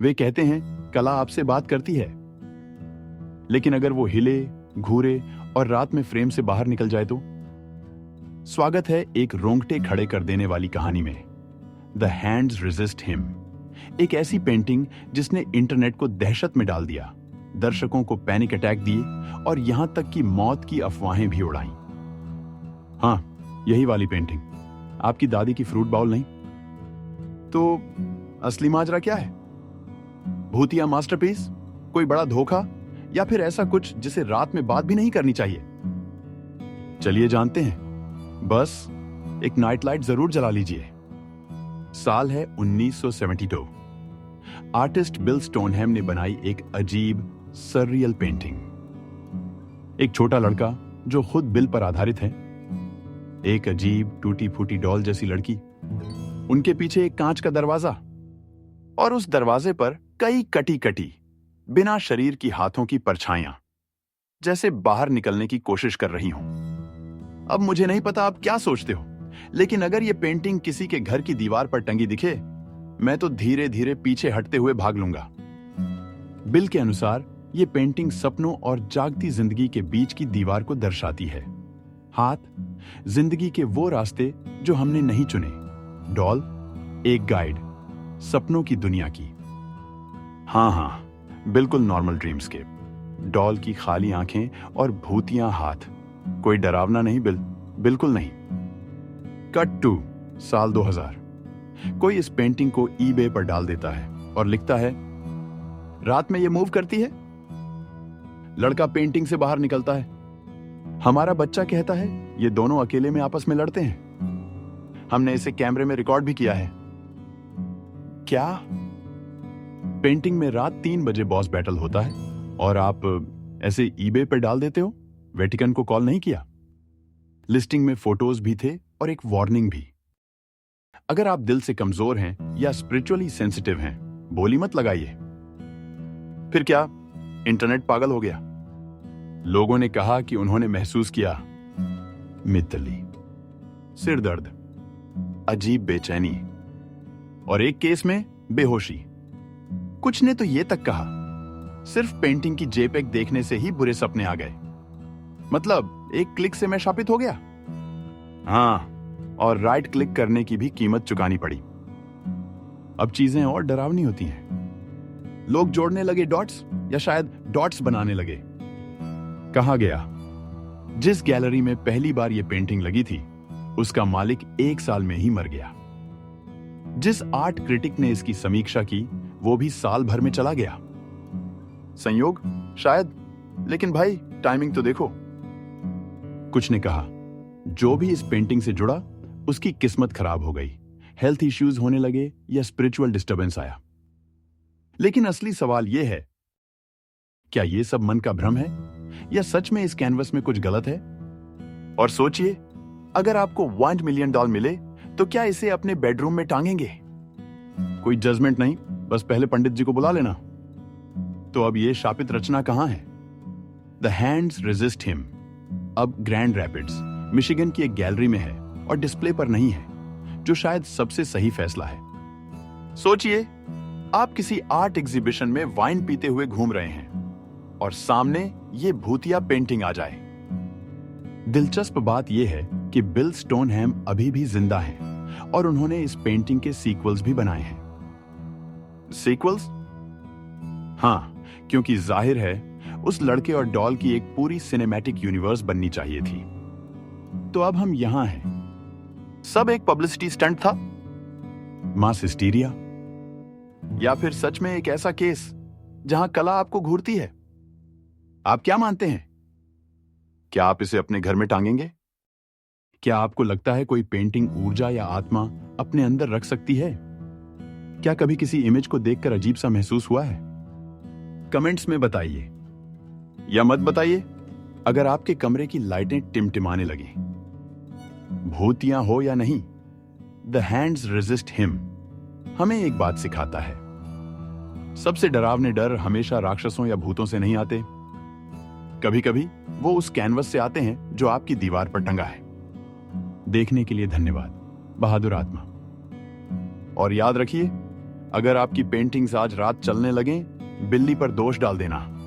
वे कहते हैं कला आपसे बात करती है, लेकिन अगर वो हिले, घूरे और रात में फ्रेम से बाहर निकल जाए तो? स्वागत है एक रोंगटे खड़े कर देने वाली कहानी में, द हैंड्स रेजिस्ट हिम। एक ऐसी पेंटिंग जिसने इंटरनेट को दहशत में डाल दिया, दर्शकों को पैनिक अटैक दिए और यहां तक कि मौत की अफवाहें भी उड़ाई। हाँ, यही वाली पेंटिंग, आपकी दादी की फ्रूट बाउल नहीं। तो असली माजरा क्या है? भूतिया मास्टरपीस, कोई बड़ा धोखा, या फिर ऐसा कुछ जिसे रात में बात भी नहीं करनी चाहिए? चलिए जानते हैं। बस एक नाइट लाइट जरूर जला लीजिए। साल है 1972। आर्टिस्ट बिल स्टोनहैम ने बनाई एक अजीब सररियल पेंटिंग। एक छोटा लड़का जो खुद बिल पर आधारित है, एक अजीब टूटी फूटी डॉल जैसी लड़की, उनके पीछे एक कांच का दरवाजा, और उस दरवाजे पर कई कटी कटी बिना शरीर की हाथों की परछाइयां, जैसे बाहर निकलने की कोशिश कर रही हों। अब मुझे नहीं पता आप क्या सोचते हो, लेकिन अगर यह पेंटिंग किसी के घर की दीवार पर टंगी दिखे, मैं तो धीरे धीरे पीछे हटते हुए भाग लूंगा। बिल के अनुसार यह पेंटिंग सपनों और जागती जिंदगी के बीच की दीवार को दर्शाती है। हाथ, जिंदगी के वो रास्ते जो हमने नहीं चुने। डॉल, एक गाइड, सपनों की दुनिया की। हाँ, बिल्कुल नॉर्मल ड्रीमस्केप। डॉल की खाली आंखें और भूतिया हाथ। कोई डरावना नहीं बिल, बिल्कुल नहीं। कट टू साल 2000। कोई इस पेंटिंग को ईबे पर डाल देता है और लिखता है, रात में ये मूव करती है। लड़का पेंटिंग से बाहर निकलता है। हमारा बच्चा कहता है ये दोनों अकेले में आपस में लड़ते हैं। हमने इसे कैमरे में रिकॉर्ड भी किया है। क्या? पेंटिंग में रात 3 बजे बॉस बैटल होता है और आप ऐसे ईबे पर डाल देते हो? वेटिकन को कॉल नहीं किया? लिस्टिंग में फोटोज भी थे और एक वार्निंग भी। अगर आप दिल से कमजोर हैं या स्पिरिचुअली सेंसिटिव हैं, बोली मत लगाइए। फिर क्या इंटरनेट पागल हो गया? लोगों ने कहा कि उन्होंने महसूस किया मितली, सिर दर्द, अजीब बेचैनी और एक केस में बेहोशी। कुछ ने तो यह तक कहा सिर्फ पेंटिंग की जेपेग देखने से ही बुरे सपने आ गए। मतलब एक क्लिक से मैं शापित हो गया। हाँ, और राइट क्लिक करने की भी कीमत चुकानी पड़ी। अब चीजें और डरावनी होती हैं। लोग जोड़ने लगे डॉट्स, या शायद डॉट्स बनाने लगे। कहा गया जिस गैलरी में पहली बार यह पेंटिंग लगी थी, उसका मालिक 1 साल में ही मर गया। जिस आर्ट क्रिटिक ने इसकी समीक्षा की, वो भी साल भर में चला गया। संयोग शायद, लेकिन भाई टाइमिंग तो देखो। कुछ ने कहा जो भी इस पेंटिंग से जुड़ा उसकी किस्मत खराब हो गई, हेल्थ इश्यूज होने लगे या स्पिरिचुअल डिस्टर्बेंस आया। लेकिन असली सवाल यह है, क्या यह सब मन का भ्रम है या सच में इस कैनवस में कुछ गलत है? और सोचिए, अगर आपको $1 मिलियन मिले तो क्या इसे अपने बेडरूम में टांगेंगे? कोई जजमेंट नहीं, बस पहले पंडित जी को बुला लेना। तो अब यह शापित रचना कहां है? द हैंड्स रेजिस्ट हिम अब ग्रैंड रैपिड्स, मिशिगन की एक गैलरी में है और डिस्प्ले पर नहीं है, जो शायद सबसे सही फैसला है। सोचिए, आप किसी आर्ट एग्जीबिशन में वाइन पीते हुए घूम रहे हैं और सामने ये भूतिया पेंटिंग आ जाए। दिलचस्प बात यह है कि बिल स्टोनहैम अभी भी जिंदा हैं और उन्होंने इस पेंटिंग के सीक्वल्स भी बनाए हैं। सीक्वल्स? हाँ, क्योंकि जाहिर है उस लड़के और डॉल की एक पूरी सिनेमैटिक यूनिवर्स बननी चाहिए थी। तो अब हम यहां हैं। सब एक पब्लिसिटी स्टंट था? मास हिस्टीरिया? या फिर सच में एक ऐसा केस जहां कला आपको घूरती है? आप क्या मानते हैं? क्या आप इसे अपने घर में टांगेंगे? क्या आपको लगता है कोई पेंटिंग ऊर्जा या आत्मा अपने अंदर रख सकती है? क्या कभी किसी इमेज को देखकर अजीब सा महसूस हुआ है? कमेंट्स में बताइए या मत बताइए। अगर आपके कमरे की लाइटें टिमटिमाने लगी, भूतियां हो या नहीं, द हैंड्स रेजिस्ट हिम हमें एक बात सिखाता है, सबसे डरावने डर हमेशा राक्षसों या भूतों से नहीं आते। कभी कभी वो उस कैनवस से आते हैं जो आपकी दीवार पर टंगा है। देखने के लिए धन्यवाद, बहादुर आत्मा। और याद रखिए, अगर आपकी पेंटिंग्स आज रात चलने लगें, बिल्ली पर दोष डाल देना।